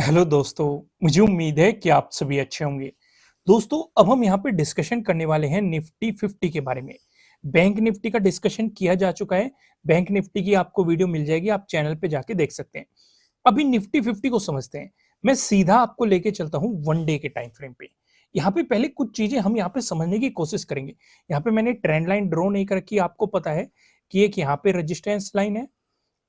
Hello दोस्तों, मुझे उम्मीद है कि आप सभी अच्छे होंगे। दोस्तों, अब हम यहाँ पे डिस्कशन करने वाले हैं निफ्टी 50 के बारे में। बैंक निफ्टी का डिस्कशन किया जा चुका है। बैंक निफ्टी की आपको वीडियो मिल जाएगी, आप चैनल पे जाके देख सकते हैं। अभी निफ्टी 50 को समझते हैं। मैं सीधा आपको लेके चलता हूँ वन डे के टाइम फ्रेम पे। यहाँ पे पहले कुछ चीजें हम यहाँ पे समझने की कोशिश करेंगे। यहाँ पे मैंने ट्रेंड लाइन ड्रॉ नहीं कर रखी, आपको पता है कि एक यहाँ पे रेजिस्टेंस लाइन है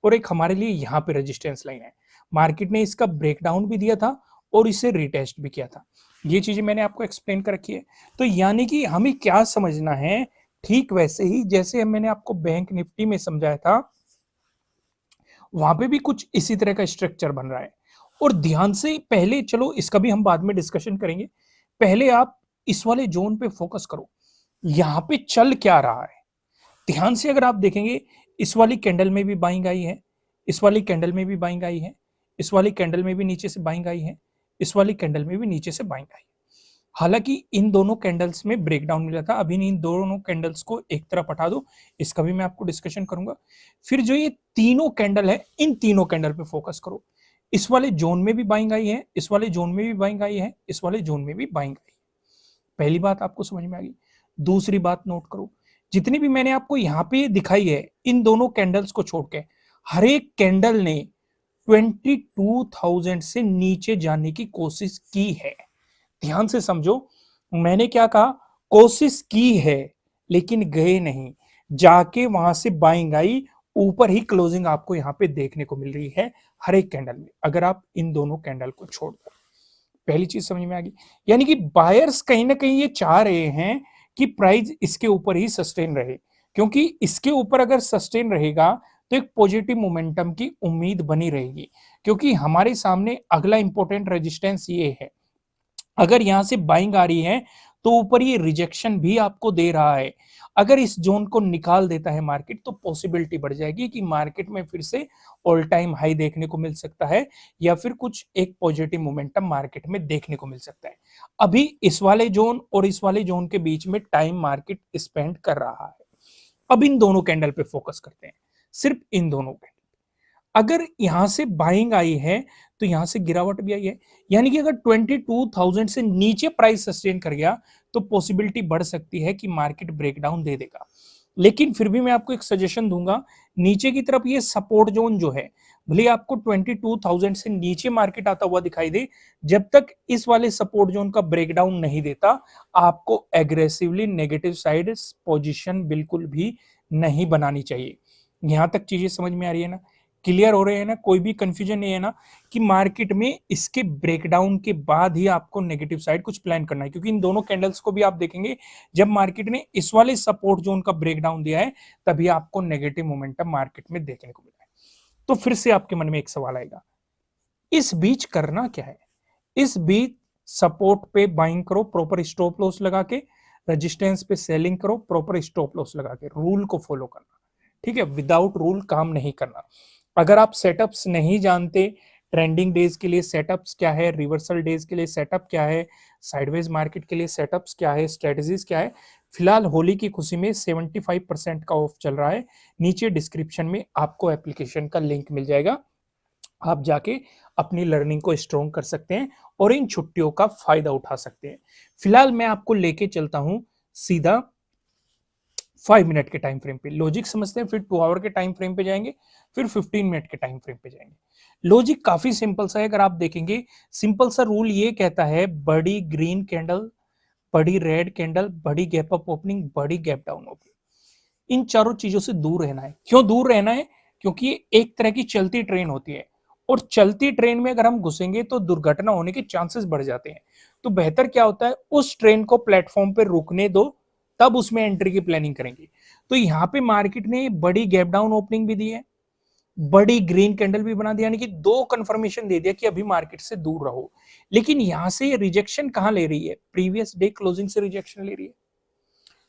और एक हमारे लिए यहाँ पे रेजिस्टेंस लाइन है। मार्केट ने इसका ब्रेकडाउन भी दिया था और इसे रिटेस्ट भी किया था। ये चीजें मैंने आपको एक्सप्लेन कर रखी है। तो यानी कि हमें क्या समझना है, ठीक वैसे ही जैसे मैंने आपको बैंक निफ्टी में समझाया था, वहां पे भी कुछ इसी तरह का स्ट्रक्चर बन रहा है। और ध्यान से पहले, चलो इसका भी हम बाद में डिस्कशन करेंगे, पहले आप इस वाले जोन पे फोकस करो। यहाँ पे चल क्या रहा है ध्यान से अगर आप देखेंगे, इस वाली कैंडल में भी बाइंग आई है, इस वाली कैंडल में भी बाइंग आई है, इस वाली कैंडल में भी नीचे से बाइंग आई है, इस वाली कैंडल में भी नीचे से बाइंग आई। हालांकि इन दोनों कैंडल्स में ब्रेकडाउन मिला था। अभी इन दोनों कैंडल्स को एक तरफ हटा दो, इसका भी मैं आपको डिस्कशन करूंगा। फिर जो ये तीनों कैंडल है, इन तीनों कैंडल पे फोकस करो। इस वाले जोन में भी बाइंग आई है, इस वाले जोन में भी बाइंग आई है, इस वाले जोन में भी बाइंग आई है। पहली बात आपको समझ में आ गई। दूसरी बात नोट करो, जितनी भी मैंने आपको यहाँ पे दिखाई है, इन दोनों कैंडल्स को छोड़ के हर एक कैंडल ने 22,000 से नीचे जाने की कोशिश की है। ध्यान से समझो, मैंने क्या कहा, कोशिश की है लेकिन गए नहीं, जाके वहां से बाइंग आई, ऊपर ही क्लोजिंग आपको यहाँ पे देखने को मिल रही है हर एक कैंडल में, अगर आप इन दोनों कैंडल को छोड़ दो। पहली चीज समझ में आ गई। यानी कि बायर्स कहीं ना कहीं ये चाह रहे हैं कि प्राइस इसके ऊपर ही सस्टेन रहे, क्योंकि इसके ऊपर अगर सस्टेन रहेगा तो एक पॉजिटिव मोमेंटम की उम्मीद बनी रहेगी। क्योंकि हमारे सामने अगला इंपॉर्टेंट रेजिस्टेंस ये है, अगर यहां से बाइंग आ रही है तो ऊपर ये रिजेक्शन भी आपको दे रहा है। अगर इस जोन को निकाल देता है मार्केट तो पॉसिबिलिटी बढ़ जाएगी कि मार्केट में फिर से ऑल टाइम हाई देखने को मिल सकता है, या फिर कुछ एक पॉजिटिव मोमेंटम मार्केट में देखने को मिल सकता है। अभी इस वाले जोन और इस वाले जोन के बीच में टाइम मार्केट स्पेंड कर रहा है। अब इन दोनों कैंडल पे फोकस करते हैं, सिर्फ इन दोनों पे। अगर यहां से बाइंग आई है तो यहां से गिरावट भी आई है। यानी कि अगर 22,000 से नीचे प्राइस सस्टेन कर गया तो पॉसिबिलिटी बढ़ सकती है कि मार्केट ब्रेकडाउन दे देगा। लेकिन फिर भी मैं आपको एक सजेशन दूंगा, नीचे की तरफ ये सपोर्ट जोन जो है, भले आपको 22,000 से नीचे मार्केट आता हुआ दिखाई दे, जब तक इस वाले सपोर्ट जोन का ब्रेकडाउन नहीं देता, आपको एग्रेसिवली नेगेटिव साइड पोजीशन बिल्कुल भी नहीं बनानी चाहिए। यहां तक चीजें समझ में आ रही है ना, क्लियर हो रहे हैं ना, कोई भी कंफ्यूजन नहीं है ना कि मार्केट में इसके ब्रेकडाउन के बाद ही आपको नेगेटिव साइड कुछ प्लान करना है। क्योंकि इन दोनों कैंडल्स को भी आप देखेंगे, जब मार्केट ने इस वाले सपोर्ट जोन का ब्रेकडाउन दिया है तभी आपको नेगेटिव मोमेंटम मार्केट में देखने को मिला है। तो फिर से आपके मन में एक सवाल आएगा, इस बीच करना क्या है? इस बीच सपोर्ट पे बाइंग करो प्रॉपर स्टॉप लॉस लगा के, रेजिस्टेंस पे सेलिंग करो प्रॉपर स्टॉप लॉस लगा के, रूल को फॉलो करना। ठीक है, विदाउट रूल काम नहीं करना। अगर आप सेटअप्स नहीं जानते, ट्रेंडिंग डेज के लिए सेटअप्स क्या है, रिवर्सल डेज के लिए सेटअप क्या है, साइडवेज मार्केट के लिए सेटअप्स क्या है, स्ट्रेटजीज क्या है, फिलहाल होली की खुशी में 75% का ऑफ चल रहा है। नीचे डिस्क्रिप्शन में आपको एप्लीकेशन का लिंक मिल जाएगा, आप जाके अपनी लर्निंग को स्ट्रॉन्ग कर सकते हैं और इन छुट्टियों का फायदा उठा सकते हैं। फिलहाल मैं आपको लेके चलता हूं सीधा 5 मिनट के टाइम फ्रेम पे, लॉजिक समझते हैं, फिर 2 आवर के टाइम फ्रेम पे जाएंगे, फिर 15 मिनट के टाइम फ्रेम पे जाएंगे। लॉजिक काफी सिंपल सा है, अगर आप देखेंगे सिंपल सा रूल ये कहता है, बड़ी ग्रीन कैंडल, बड़ी रेड कैंडल, बड़ी गैप अप ओपनिंग, बड़ी गैप डाउन ओपनिंग, इन चारों चीजों से दूर रहना है। क्यों दूर रहना है? क्योंकि ये एक तरह की चलती ट्रेन होती है और चलती ट्रेन में अगर हम घुसेंगे तो दुर्घटना होने के चांसेस बढ़ जाते हैं। तो बेहतर क्या होता है, उस ट्रेन को प्लेटफॉर्म पे रुकने दो, तब उसमें एंट्री की प्लानिंग करेंगे। तो यहाँ पे मार्केट ने बड़ी गैप डाउन ओपनिंग भी दी है, बड़ी ग्रीन कैंडल भी बना दिया, यानी कि दो कंफर्मेशन दे दिया कि अभी मार्केट से दूर रहो। लेकिन यहां से रिजेक्शन कहां ले रही है? प्रीवियस डे क्लोजिंग से रिजेक्शन ले रही है।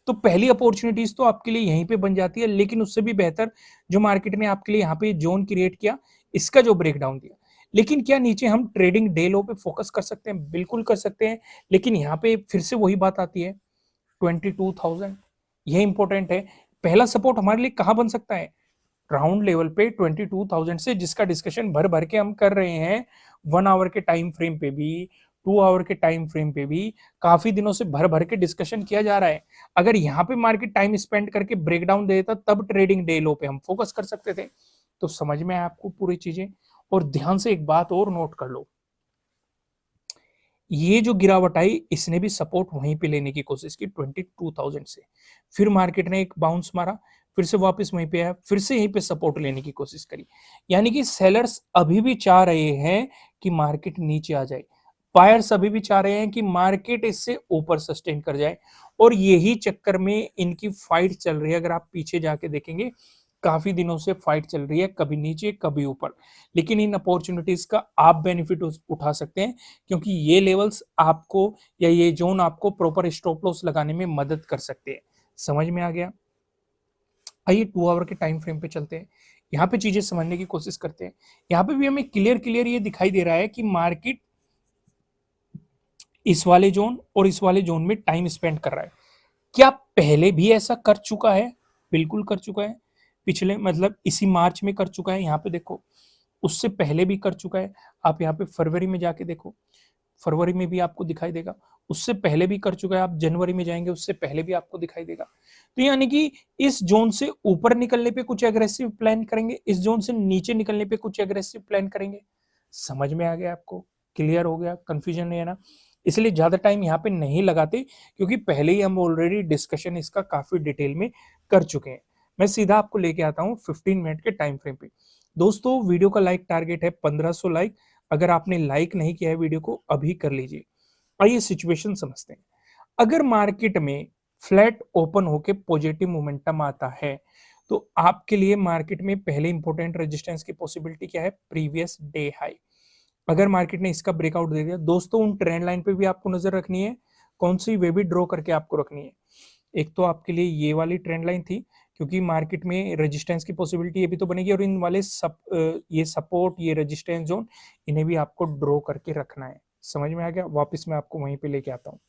तो पहली अपॉर्चुनिटीज तो आपके लिए यहीं पे बन जाती है, लेकिन उससे भी बेहतर जो मार्केट ने आपके लिए यहाँ पे जोन क्रिएट किया, इसका जो ब्रेकडाउन दिया। लेकिन क्या नीचे हम ट्रेडिंग डे लो पे फोकस कर सकते हैं? बिल्कुल कर सकते हैं। लेकिन यहाँ पे फिर से वही बात आती है, 22,000, यह इंपॉर्टेंट है। पहला सपोर्ट हमारे लिए कहाँ बन सकता है? ग्राउंड लेवल पे 22,000 से, जिसका डिस्कशन भर भर के हम कर रहे हैं 1 आवर के टाइम फ्रेम पे भी, 2 आवर के टाइम फ्रेम पे भी काफी दिनों से भर भर के डिस्कशन किया जा रहा है। अगर यहाँ पे मार्केट टाइम स्पेंड करके ब्रेकडाउन दे देता तब ट्रेडिंग डे लो पे हम फोकस कर सकते थे। तो समझ में आया आपको पूरी चीजें। और ध्यान से एक बात और नोट कर लो, ये जो गिरावट आई इसने भी सपोर्ट वहीं पे लेने की कोशिश की 22,000 से, फिर मार्केट ने एक बाउंस मारा, फिर से वापस वहीं पे आया, फिर से यहीं पे सपोर्ट लेने की कोशिश करी। यानी कि सेलर्स अभी भी चाह रहे हैं कि मार्केट नीचे आ जाए, बायर्स अभी भी चाह रहे हैं कि मार्केट इससे ऊपर सस्टेन कर जाए, और यही चक्कर में इनकी फाइट चल रही है। अगर आप पीछे जाके देखेंगे काफी दिनों से फाइट चल रही है, कभी नीचे कभी ऊपर, लेकिन इन अपॉर्चुनिटीज का आप बेनिफिट उठा सकते हैं, क्योंकि ये लेवल्स आपको या ये जोन आपको प्रॉपर स्टॉप लॉस लगाने में मदद कर सकते हैं। समझ में आ गया। आइए 2 आवर के टाइम फ्रेम पे चलते हैं, यहाँ पे चीजें समझने की कोशिश करते हैं। यहाँ पे भी हमें क्लियर क्लियर ये दिखाई दे रहा है कि मार्केट इस वाले जोन और इस वाले जोन में टाइम स्पेंड कर रहा है। क्या पहले भी ऐसा कर चुका है? बिल्कुल कर चुका है। पिछले मतलब इसी मार्च में कर चुका है, यहाँ पे देखो, उससे पहले भी कर चुका है। आप यहाँ पे फरवरी में जाके देखो, फरवरी में भी आपको दिखाई देगा, उससे पहले भी कर चुका है। आप जनवरी में जाएंगे, उससे पहले भी आपको दिखाई देगा। तो यानी कि इस जोन से ऊपर निकलने पे कुछ एग्रेसिव प्लान करेंगे, इस जोन से नीचे निकलने पे कुछ एग्रेसिव प्लान करेंगे। समझ में आ गया आपको? क्लियर हो गया? कंफ्यूजन नहीं है ना? इसलिए ज्यादा टाइम यहाँ पे नहीं लगाते, क्योंकि पहले ही हम ऑलरेडी डिस्कशन इसका काफी डिटेल में कर चुके हैं। मैं सीधा आपको लेके आता हूँ 15 मिनट के टाइम फ्रेम पे। दोस्तों वीडियो का लाइक टारगेट है 1500 लाइक। अगर आपने लाइक नहीं किया है वीडियो को, अभी कर लीजिए। आइए सिचुएशन समझते हैं। अगर मार्केट में फ्लैट ओपन होके पॉजिटिव मोमेंटम आता है, तो आपके लिए मार्केट में पहले इंपॉर्टेंट रेजिस्टेंस की पॉसिबिलिटी क्या है? Previous day high. अगर मार्केट ने इसका ब्रेकआउट दे दिया, दोस्तों उन ट्रेंड लाइन पे भी आपको नजर रखनी है। कौन सी? वे भी ड्रॉ करके आपको रखनी है। एक तो आपके लिए ये वाली ट्रेंड लाइन थी, क्योंकि मार्केट में रेजिस्टेंस की पॉसिबिलिटी ये भी तो बनेगी, और इन वाले ये सपोर्ट, ये रेजिस्टेंस जोन, इन्हें भी आपको ड्रॉ करके रखना है। समझ में आ गया? वापस मैं आपको वहीं पे लेके आता हूँ।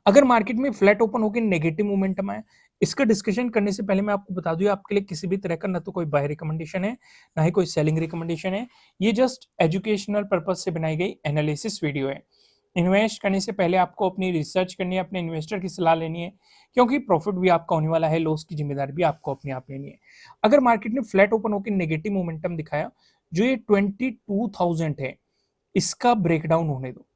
अगर मार्केट में फ्लैट ओपन होकर नेगेटिव मोमेंटम आए, इसका डिस्कशन करने से पहले मैं आपको बता दूं, आपके लिए किसी भी तरह का ना तो कोई बाय रिकमेंडेशन है, ना ही कोई सेलिंग रिकमेंडेशन है। ये जस्ट एजुकेशनल पर्पज से बनाई गई एनालिसिस वीडियो है। इन्वेस्ट करने से पहले आपको अपनी रिसर्च करनी है, अपने इन्वेस्टर की सलाह लेनी है, क्योंकि प्रॉफिट भी आपका होने वाला है, लॉस की जिम्मेदारी भी आपको अपने आप लेनी है। अगर मार्केट ने फ्लैट ओपन होकर नेगेटिव मोमेंटम दिखाया, जो ये 22,000 है, इसका ब्रेकडाउन होने दो।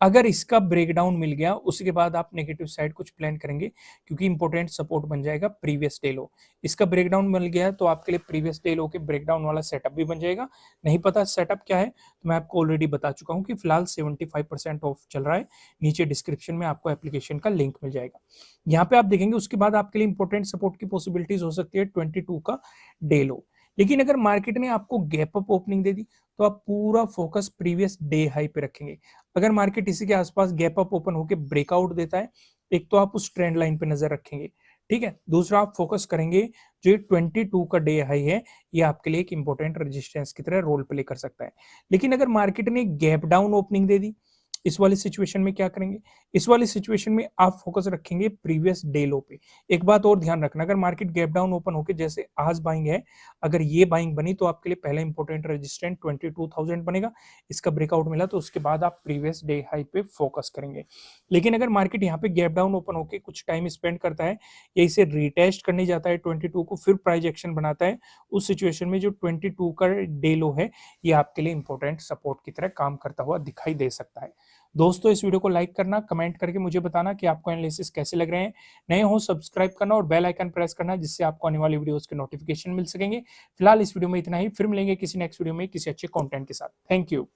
अगर इसका ब्रेकडाउन मिल गया, उसके बाद आप नेगेटिव साइड कुछ प्लान करेंगे, क्योंकि इंपॉर्टेंट सपोर्ट बन जाएगा प्रीवियस डे लो। इसका ब्रेकडाउन मिल गया तो आपके लिए प्रीवियस डे लो के ब्रेकडाउन वाला सेटअप भी बन जाएगा। नहीं पता सेटअप क्या है तो मैं आपको ऑलरेडी बता चुका हूं कि फिलहाल 75% ऑफ चल रहा है। नीचे डिस्क्रिप्शन में आपको एप्लीकेशन का लिंक मिल जाएगा, यहाँ पे आप देखेंगे। उसके बाद आपके लिए इंपॉर्टेंट सपोर्ट की पॉसिबिलिटीज हो सकती है 22 का डे लो। लेकिन अगर मार्केट ने आपको गैप अप ओपनिंग दे दी, तो आप पूरा फोकस प्रीवियस डे हाई पे रखेंगे। अगर मार्केट इसी के आसपास गैप अप ओपन होकर ब्रेकआउट देता है, एक तो आप उस ट्रेंड लाइन पे नजर रखेंगे, ठीक है। दूसरा आप फोकस करेंगे जो ये 22 का डे हाई है, ये आपके लिए एक इंपॉर्टेंट रेजिस्टेंस की तरह रोल प्ले कर सकता है। लेकिन अगर मार्केट ने गैप डाउन ओपनिंग दे दी, इस वाली सिचुएशन में क्या करेंगे? इस वाली सिचुएशन में आप फोकस रखेंगे प्रीवियस डे लो पे। एक बात और ध्यान रखना, अगर मार्केट गैप डाउन ओपन होकर जैसे आज बाइंग है, अगर ये बाइंग बनी तो आपके लिए पहला इंपॉर्टेंट रेजिस्टेंट 22,000 बनेगा। इसका ब्रेकआउट मिला तो उसके बाद आप प्रीवियस डे हाई पे फोकस करेंगे। लेकिन अगर मार्केट यहाँ पे गैप डाउन ओपन होकर कुछ टाइम स्पेंड करता है या इसे रिटेस्ट करने जाता है 22 को, फिर प्राइस एक्शन बनाता है, उस सिचुएशन में जो 22 का डे लो है, ये आपके लिए इंपॉर्टेंट सपोर्ट की तरह काम करता हुआ दिखाई दे सकता है। दोस्तों इस वीडियो को लाइक करना, कमेंट करके मुझे बताना कि आपको एनालिसिस कैसे लग रहे हैं। नए हो सब्सक्राइब करना और बेल आइकन प्रेस करना, जिससे आपको आने वाली वीडियोस के नोटिफिकेशन मिल सकेंगे। फिलहाल इस वीडियो में इतना ही, फिर मिलेंगे किसी नेक्स्ट वीडियो में किसी अच्छे कंटेंट के साथ। Thank you.